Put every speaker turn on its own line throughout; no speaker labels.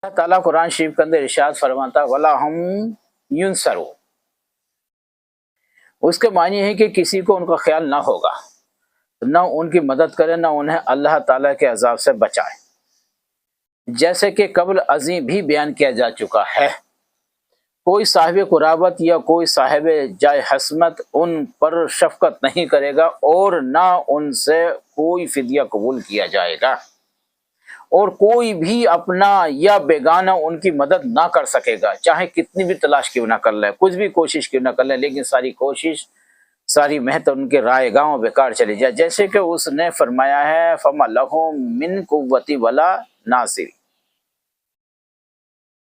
اللہ تعالیٰ قرآن شریف کے اندر ارشاد فرماتا وَلَا هُمْ يُنصَرُونَ، اس کے معنی ہے کہ کسی کو ان کا خیال نہ ہوگا، نہ ان کی مدد کرے، نہ انہیں اللہ تعالیٰ کے عذاب سے بچائے۔ جیسے کہ قبل ازیں بھی بیان کیا جا چکا ہے، کوئی صاحب قرابت یا کوئی صاحب جائے حسمت ان پر شفقت نہیں کرے گا اور نہ ان سے کوئی فدیہ قبول کیا جائے گا، اور کوئی بھی اپنا یا بیگانہ ان کی مدد نہ کر سکے گا، چاہے کتنی بھی تلاش کیوں نہ کر لے، کچھ بھی کوشش کیوں نہ کر لے، لیکن ساری کوشش، ساری محنت ان کے رائے گاؤں بیکار چلی جائے۔ جیسے کہ اس نے فرمایا ہے فَمَا لَهُم مِّن قُوَّةٍ وَلَا نَاصِرٍ،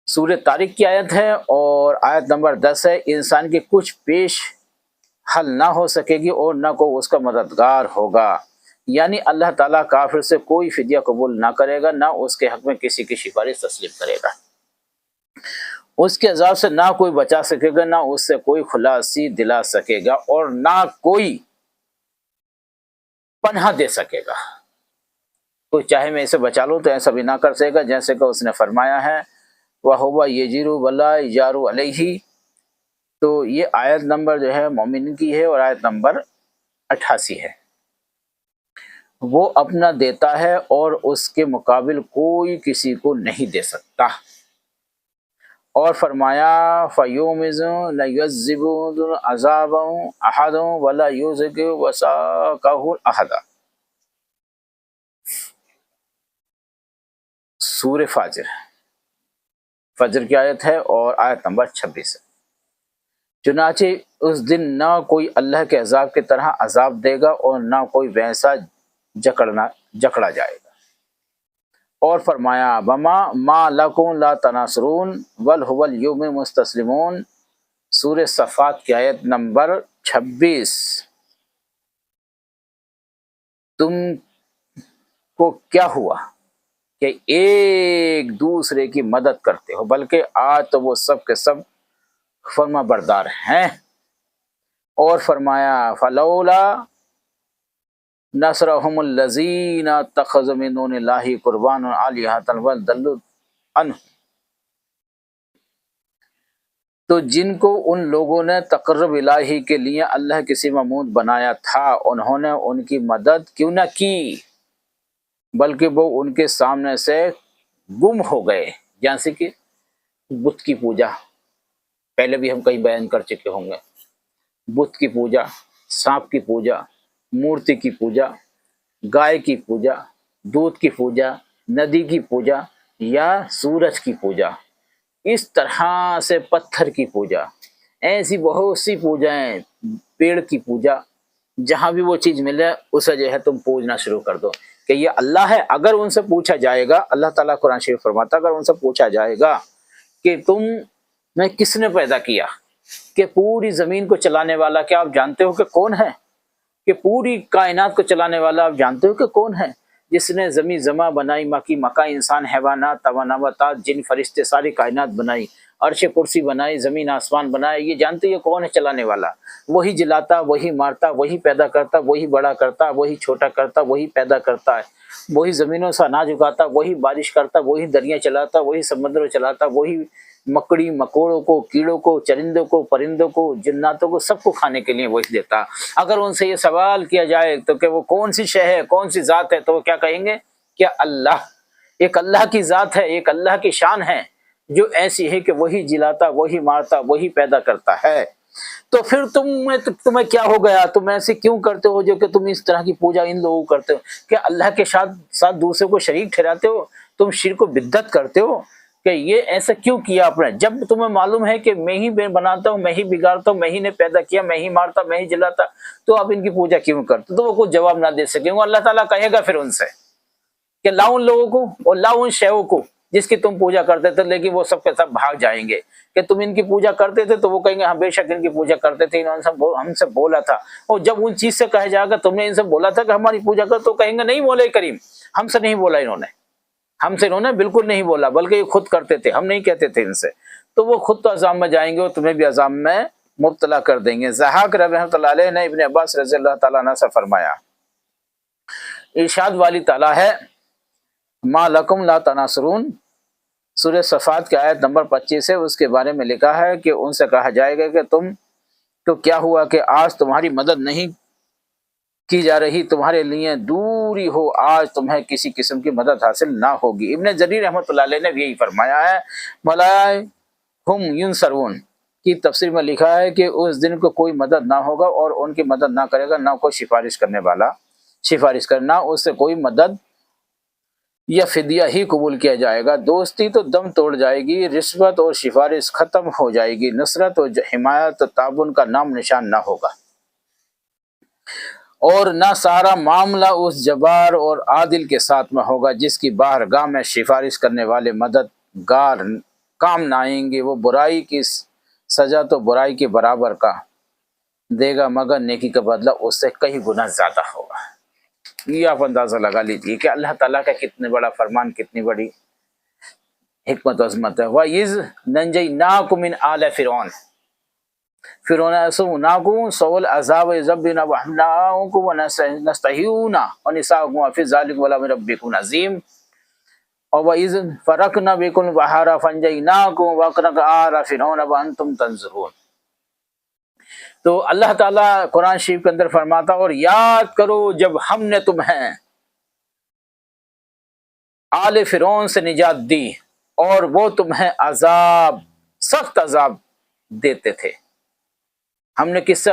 سورہ طارق کی آیت ہے اور آیت نمبر 10 ہے۔ انسان کی کچھ پیش حل نہ ہو سکے گی اور نہ کوئی اس کا مددگار ہوگا، یعنی اللہ تعالیٰ کافر سے کوئی فدیہ قبول نہ کرے گا، نہ اس کے حق میں کسی کی سفارش تسلیم کرے گا، اس کے عذاب سے نہ کوئی بچا سکے گا، نہ اس سے کوئی خلاصی دلا سکے گا، اور نہ کوئی پناہ دے سکے گا۔ کوئی چاہے میں اسے بچا لوں تو ایسا بھی نہ کر سکے گا، جیسے کہ اس نے فرمایا ہے وَهُوَ يَجِرُ وَلَا يَجَارُ عَلَيْهِ، تو یہ آیت نمبر جو ہے مومن کی ہے اور آیت نمبر 88 ہے۔ وہ اپنا دیتا ہے اور اس کے مقابل کوئی کسی کو نہیں دے سکتا، اور فرمایا فَيُومِزُ لَيُعَذِّبُ عَذَابًا أَحَدٌ وَلَا يُوثِقُ وَثَاقَهُ أَحَدٌ، سورہ فجر کی آیت ہے اور آیت نمبر 26 ہے۔ چنانچہ اس دن نہ کوئی اللہ کے عذاب کی طرح عذاب دے گا اور نہ کوئی ویسا جکڑا جائے گا، اور فرمایا وَمَا مَا لَكُمْ لَا تَنَاصَرُونَ بَلْ هُوَ الْيَوْمَ مُسْتَسْلِمُونَ، سورہ صفات کی آیت نمبر 26۔ تم کو کیا ہوا کہ ایک دوسرے کی مدد کرتے ہو، بلکہ آج تو وہ سب کے سب فرما بردار ہیں۔ اور فرمایا فَلَوْلَا نَصَرَهُمُ الَّذِينَ اتَّخَذُوا مِن دُونِ اللَّهِ قُرْبَانًا آلِهَةً بَلْ ضَلُّوا عَنْهُمْ، تو جن کو ان لوگوں نے تقرب الہی کے لیے اللہ کسی معبود بنایا تھا، انہوں نے ان کی مدد کیوں نہ کی، بلکہ وہ ان کے سامنے سے گم ہو گئے۔ جیسے کہ بت کی پوجا، پہلے بھی ہم کہیں بیان کر چکے ہوں گے، بت کی پوجا، سانپ کی پوجا، مورتی کی پوجا، گائے کی پوجا، دودھ کی پوجا، ندی کی پوجا یا سورج کی پوجا، اس طرح سے پتھر کی پوجا، ایسی بہت سی پوجائیں، پیڑ کی پوجا، جہاں بھی وہ چیز ملے اسے جو ہے تم پوجنا شروع کر دو کہ یہ اللہ ہے۔ اگر ان سے پوچھا جائے گا، اللہ تعالیٰ قرآن شریف فرماتا اگر ان سے پوچھا جائے گا کہ تم میں کس نے پیدا کیا، کہ پوری زمین کو چلانے والا کیا آپ جانتے ہو کہ کون ہے، کہ پوری کائنات کو چلانے والا آپ جانتے ہو کہ کون ہے، جس نے زمین زماں بنائی، مکی مکا، انسان، حیوانات، نباتات، جن فرشتے، ساری کائنات بنائی، عرش کرسی بنائی، زمین آسمان بنائے، یہ جانتے یہ کون ہے چلانے والا؟ وہی جلاتا، وہی مارتا، وہی پیدا کرتا، وہی بڑا کرتا، وہی چھوٹا کرتا، وہی پیدا کرتا ہے، وہی زمینوں سے اناج اگاتا، وہی بارش کرتا، وہی دریا چلاتا، وہی سمندر چلاتا، وہی مکڑی مکوڑوں کو، کیڑوں کو، چرندوں کو، پرندوں کو، جناتوں کو، سب کو کھانے کے لیے وہی دیتا۔ اگر ان سے یہ سوال کیا جائے تو کہ وہ کون سی شے ہے، کون سی ذات ہے، تو وہ کیا کہیں گے کہ اللہ، ایک اللہ کی ذات ہے، ایک اللہ کی شان ہے جو ایسی ہے کہ وہی جلاتا، وہی مارتا، وہی پیدا کرتا ہے۔ تو پھر تمہیں کیا ہو گیا، تم ایسے کیوں کرتے ہو جو کہ تم اس طرح کی پوجا ان لوگوں کو کرتے ہو کہ اللہ کے ساتھ دوسرے کو شریک ٹھہراتے ہو، تم شرک و بدعت کرتے ہو کہ یہ ایسا کیوں کیا آپ نے، جب تمہیں معلوم ہے کہ میں ہی بناتا ہوں، میں ہی بگاڑتا ہوں، میں ہی نے پیدا کیا، میں ہی مارتا، میں ہی جلاتا، تو آپ ان کی پوجا کیوں کرتے؟ تو وہ کوئی جواب نہ دے سکیں گے۔ اللہ تعالیٰ کہے گا پھر ان سے کہ لاؤ ان لوگوں کو اور لاؤ ان شیوں کو جس کی تم پوجا کرتے تھے، لیکن وہ سب کے سب بھاگ جائیں گے کہ تم ان کی پوجا کرتے تھے، تو وہ کہیں گے ہم بے شک ان کی پوجا کرتے تھے، انہوں نے ہم سے بولا تھا۔ اور جب ان چیز سے کہا جائے گا تم نے ان سے بولا تھا کہ ہماری پوجا کر، تو کہیں گے نہیں مولا کریم، ہم سے نہیں بولا انہوں نے بالکل نہیں بولا، بلکہ یہ خود کرتے تھے، ہم نہیں کہتے تھے ان سے۔ تو وہ خود تو عذاب میں جائیں گے اور تمہیں بھی عذاب میں مبتلا کر دیں گے۔ ضحاک رحمۃ اللہ علیہ نے ابن عباس رضی اللہ تعالیٰ عنہ سے فرمایا، ارشاد والی تعالیٰ ہے ما لکم لا تناصرون، سورہ صفات کی آیت نمبر 25 ہے، اس کے بارے میں لکھا ہے کہ ان سے کہا جائے گا کہ تم تو کیا ہوا کہ آج تمہاری مدد نہیں کی جا رہی، تمہارے لیے دوری ہو، آج تمہیں کسی قسم کی مدد حاصل نہ ہوگی۔ ابن جریر رحمۃ اللہ علیہ نے بھی یہی فرمایا ہے، بھلا ہم ینصرون کی تفسیر میں لکھا ہے کہ اس دن کو کوئی مدد نہ ہوگا اور ان کی مدد نہ کرے گا، نہ کوئی سفارش کرنے والا سفارش کرنا، اس سے کوئی مدد یا فدیہ ہی قبول کیا جائے گا۔ دوستی تو دم توڑ جائے گی، رشوت اور سفارش ختم ہو جائے گی، نصرت اور حمایت اور تعاون کا نام نشان نہ ہوگا، اور نہ سارا معاملہ اس جبار اور عادل کے ساتھ میں ہوگا جس کی بارگاہ میں سفارش کرنے والے مددگار کام نہ آئیں گے۔ وہ برائی کی سزا تو برائی کے برابر کا دے گا، مگر نیکی کا بدلہ اس سے کئی گنا زیادہ ہوگا۔ یہ آپ اندازہ لگا لیجیے کہ اللہ تعالیٰ کا کتنے بڑا فرمان، کتنی بڑی حکمت و عظمت ہے۔ وَإِذْ نَجَّيْنَاكُم مِّنْ آلِ فِرْعَوْنَ فرعون يَسُومُونَكُمْ سُوءَ الْعَذَابِ يُذَبِّحُونَ أَبْنَاءَكُمْ وَيَسْتَحْيُونَ نِسَاءَكُمْ وَفِي ذَلِكَ بَلَاءٌ مِّن رَبِّكُمْ عَظِيمٌ وَإِذْ فَرَقْنَا بِكُمُ الْبَحْرَ فَأَنجَيْنَاكُمْ وَأَغْرَقْنَا آلَ فِرْعَوْنَ وَأَنتُمْ تَنظُرُونَ۔ تو اللہ تعالیٰ قرآن شریف کے اندر فرماتا، اور یاد کرو جب ہم نے تمہیں آل فرعون سے نجات دی اور وہ تمہیں عذاب، سخت عذاب دیتے تھے۔ ہم نے کس سے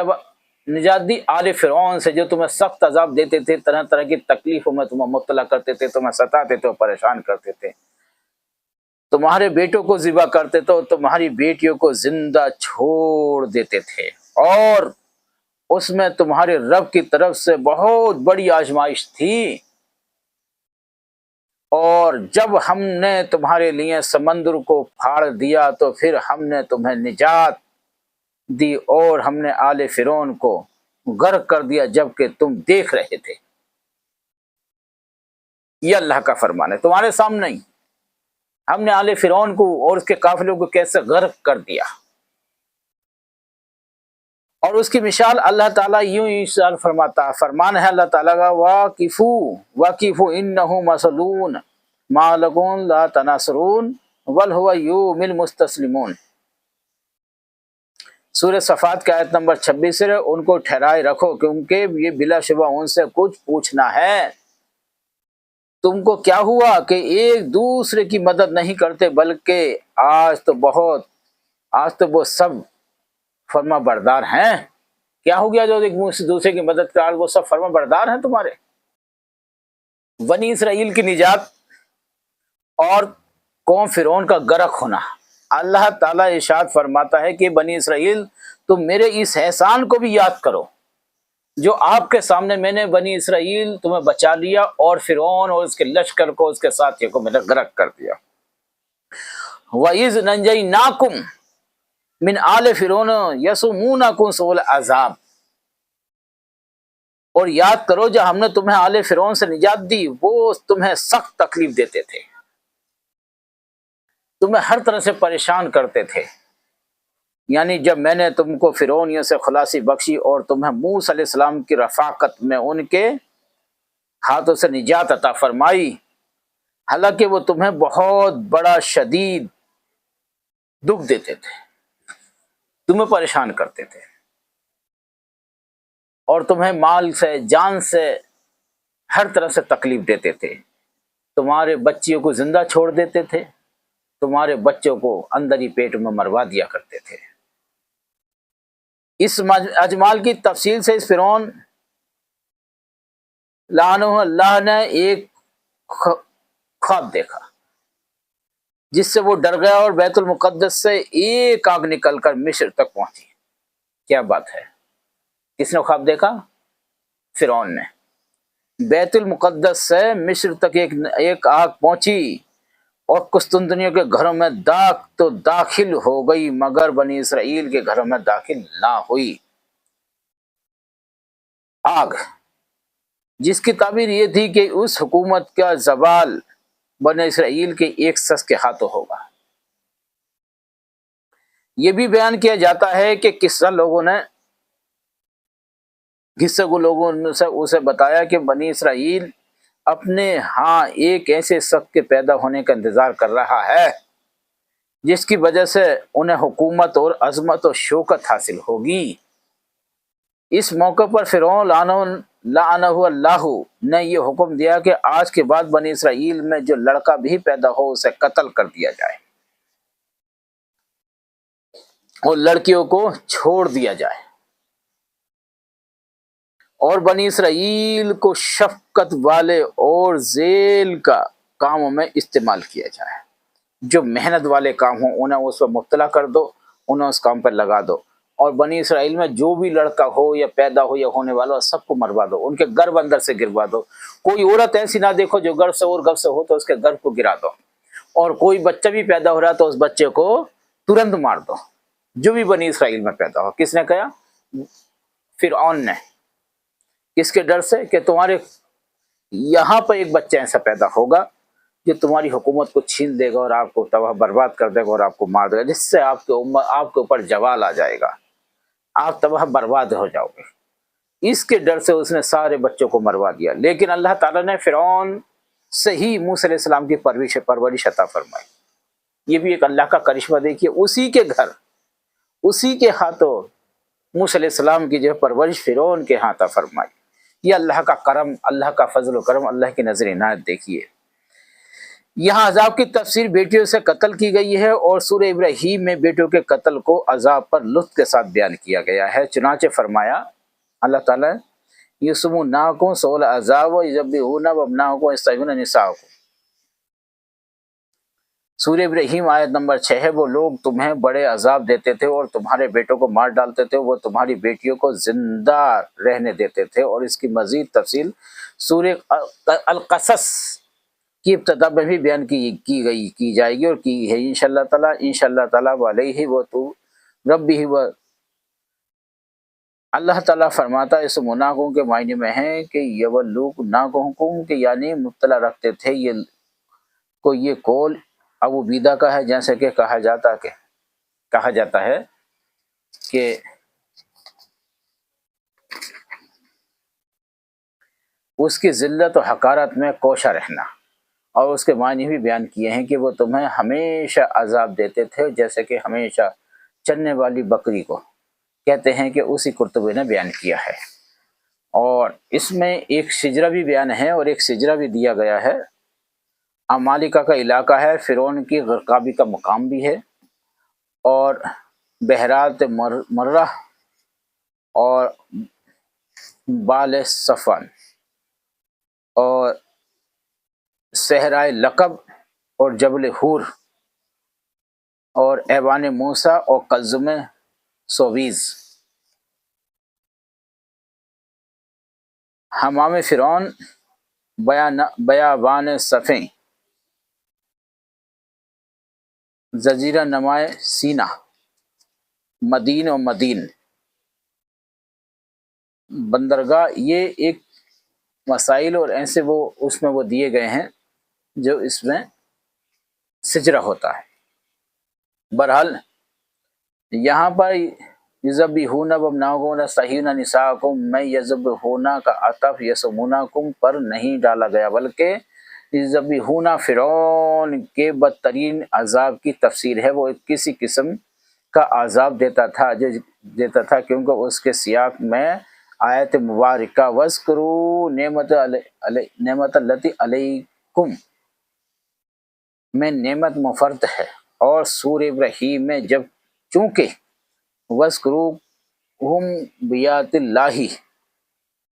نجات دی؟ آل فرعون سے، جو تمہیں سخت عذاب دیتے تھے، طرح طرح کی تکلیفوں میں تمہیں مبتلا کرتے تھے، تمہیں ستاتے تھے، پریشان کرتے تھے، تمہارے بیٹوں کو ذبح کرتے تھے اور تمہاری بیٹیوں کو زندہ چھوڑ دیتے تھے، اور اس میں تمہارے رب کی طرف سے بہت بڑی آزمائش تھی۔ اور جب ہم نے تمہارے لیے سمندر کو پھاڑ دیا تو پھر ہم نے تمہیں نجات دی، اور ہم نے آل فرعون کو غرق کر دیا جبکہ تم دیکھ رہے تھے۔ یہ اللہ کا فرمان ہے تمہارے سامنے ہی، ہم نے آل فرعون کو اور اس کے قافلوں کو کیسے غرق کر دیا۔ اور اس کی مثال اللہ تعالیٰ یوں ہی فرماتا، فرمان ہے اللہ تعالیٰ کا، واقفو انہم مسئلون ما لکم لا تناصرون بل هو یوم المستسلمون۔ سورہ صفات کی آیت نمبر 26 ہے، ان کو ٹھہرائے رکھو کیونکہ یہ بلا شبہ ان سے کچھ پوچھنا ہے۔ تم کو کیا ہوا کہ ایک دوسرے کی مدد نہیں کرتے، بلکہ آج تو وہ سب فرما بردار ہیں۔ کیا ہو گیا جو ایک دوسرے کی مدد کر، وہ سب فرما بردار ہیں تمہارے۔ بنی اسرائیل کی نجات اور قوم فرعون کا غرق ہونا، اللہ تعالیٰ ارشاد فرماتا ہے کہ بنی اسرائیل تم میرے اس احسان کو بھی یاد کرو جو آپ کے سامنے میں نے بنی اسرائیل تمہیں بچا لیا اور فرعون اور اس کے لشکر کو، اس کے ساتھیوں کو میں نے غرق کر دیا۔ وَإِذْ نَجَّيْنَاكُمْ من آل فرعون یسومونکم سوء العذاب، اور یاد کرو جب ہم نے تمہیں آل فرعون سے نجات دی، وہ تمہیں سخت تکلیف دیتے تھے، تمہیں ہر طرح سے پریشان کرتے تھے۔ یعنی جب میں نے تم کو فرعونیوں سے خلاصی بخشی اور تمہیں موسیٰ علیہ السلام کی رفاقت میں ان کے ہاتھوں سے نجات عطا فرمائی، حالانکہ وہ تمہیں بہت بڑا شدید دکھ دیتے تھے، تمہیں پریشان کرتے تھے، اور تمہیں مال سے، جان سے، ہر طرح سے تکلیف دیتے تھے، تمہارے بچیوں کو زندہ چھوڑ دیتے تھے، تمہارے بچوں کو اندر ہی پیٹ میں مروا دیا کرتے تھے۔ اس اجمال کی تفصیل سے اس فرعون لعنہ اللہ نے ایک خواب دیکھا جس سے وہ ڈر گیا اور بیت المقدس سے ایک آگ نکل کر مصر تک پہنچی۔ کیا بات ہے، کس نے خواب دیکھا؟ فرعون نے۔ بیت المقدس سے مصر تک ایک آگ پہنچی اور قسطنطنیہ کے گھروں میں تو داخل ہو گئی، مگر بنی اسرائیل کے گھروں میں داخل نہ ہوئی۔ آگ جس کی تعبیر یہ تھی کہ اس حکومت کا زوال بنی اسرائیل کے ایک شخص کے ہاتھوں ہوگا۔ یہ بھی بیان کیا جاتا ہے کہ لوگوں نے اسے بتایا کہ بنی اسرائیل اپنے ہاں ایک ایسے شخص کے پیدا ہونے کا انتظار کر رہا ہے جس کی وجہ سے انہیں حکومت اور عظمت و شوکت حاصل ہوگی۔ اس موقع پر فرعون لعنہ اللہ نے یہ حکم دیا کہ آج کے بعد بنی اسرائیل میں جو لڑکا بھی پیدا ہو اسے قتل کر دیا جائے اور لڑکیوں کو چھوڑ دیا جائے، اور بنی اسرائیل کو شفقت والے اور ذیل کا کاموں میں استعمال کیا جائے۔ جو محنت والے کام ہوں انہیں اس پر مبتلا کر دو، انہیں اس کام پر لگا دو، اور بنی اسرائیل میں جو بھی لڑکا ہو یا پیدا ہو یا ہونے والا ہو سب کو مروا دو، ان کے گرب اندر سے گروا دو۔ کوئی عورت ایسی نہ دیکھو جو گرب سے اور گرب سے ہو تو اس کے گرب کو گرا دو، اور کوئی بچہ بھی پیدا ہو رہا تو اس بچے کو ترنت مار دو، جو بھی بنی اسرائیل میں پیدا ہو۔ کس نے کہا؟ فرعون نے۔ کس کے ڈر سے؟ کہ تمہارے یہاں پر ایک بچہ ایسا پیدا ہوگا جو تمہاری حکومت کو چھین دے گا اور آپ کو تباہ برباد کر دے گا اور آپ کو مار دے گا، جس سے آپ کے اوپر زوال آ جائے گا، آپ تباہ برباد ہو جاؤ گے۔ اس کے ڈر سے اس نے سارے بچوں کو مروا دیا، لیکن اللہ تعالیٰ نے فرعون سے ہی موسیٰ علیہ السلام کی پرورش عطا فرمائی۔ یہ بھی ایک اللہ کا کرشمہ دیکھیے، اسی کے گھر اسی کے ہاتھوں موسیٰ علیہ السلام کی جو پرورش فرعون کے ہاتھ فرمائی۔ یہ اللہ کا کرم، اللہ کا فضل و کرم، اللہ کی نظر عنایت دیکھیے۔ یہاں عذاب کی تفسیر بیٹیوں سے قتل کی گئی ہے، اور سورہ ابراہیم میں بیٹوں کے قتل کو عذاب پر لطف کے ساتھ بیان کیا گیا ہے۔ چنانچہ فرمایا اللہ تعالیٰ یسموناکم سوء العذاب ویذبحون ابناءکم ویستحیون نساءکم۔ سورہ ابراہیم آیت نمبر 6 ہے۔ وہ لوگ تمہیں بڑے عذاب دیتے تھے اور تمہارے بیٹوں کو مار ڈالتے تھے، وہ تمہاری بیٹیوں کو زندہ رہنے دیتے تھے، اور اس کی مزید تفصیل سورہ القصص کی ابتدا میں بھی بیان کی جائے گی اور کی ہے انشاءاللہ تعالیٰ علیہ و تو ربی و۔ اللہ تعالیٰ فرماتا ہے اس مناقوں کے معنی میں ہے کہ یولوک ناکم کہ یعنی مبتلا رکھتے تھے یہ قول ابو بیدہ کا ہے، جیسے کہ کہا جاتا ہے کہ اس کی ذلت و حقارت میں کوشہ رہنا، اور اس کے معنی بھی بیان کیے ہیں کہ وہ تمہیں ہمیشہ عذاب دیتے تھے، جیسے کہ ہمیشہ چرنے والی بکری کو کہتے ہیں کہ اسی قرطبی نے بیان کیا ہے۔ اور اس میں ایک شجرہ بھی بیان ہے اور ایک شجرہ بھی دیا گیا ہے۔ عمالقہ کا علاقہ ہے، فرعون کی غرقابی کا مقام بھی ہے، اور بحیرات مرہ اور بال صفن اور صحرائے لقب اور جبل حور اور ایوان موسیٰ اور قلزم سویز۔ حمام فرعون، بیابان صفیں، جزیرہ نمائے سینا، مدین و مدین، بندرگاہ، یہ ایک مسائل اور ایسے وہ اس میں وہ دیے گئے ہیں جو اس میں سجرہ ہوتا ہے۔ بہرحال یہاں پر یذبحون ابناءکم ویستحیون نساءکم میں یذبحون کا عطف یسمونکم پر نہیں ڈالا گیا، بلکہ یذبحون فرعون کے بدترین عذاب کی تفسیر ہے۔ وہ کسی قسم کا عذاب دیتا تھا کیونکہ اس کے سیاق میں آیت مبارکہ وَاذْكُرُوا نعمت التی علیکم میں نعمت مفرد ہے، اور سورہ ابراہیم میں جب چونکہ وَاذْكُرُوهُمْ بِآیاتِ اللہِ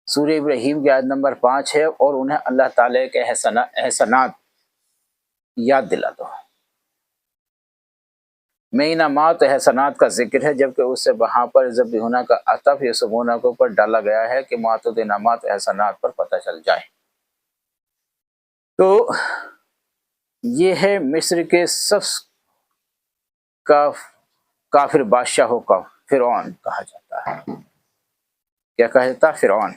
سورہ ابراہیم کی آیت نمبر 5 ہے، اور انہیں اللہ تعالیٰ کے احسانات یاد دلا دو۔ میں انعامات احسانات کا ذکر ہے، جبکہ اس سے وہاں پر یذبحون کا عطف یسمون کے اوپر ڈالا گیا ہے کہ معتد انعامات احسانات پر پتہ چل جائے۔ تو یہ ہے مصر کے سب کا کافر بادشاہوں کا فرعون کہا جاتا ہے۔ کیا کہا جاتا ہے؟ فرعون۔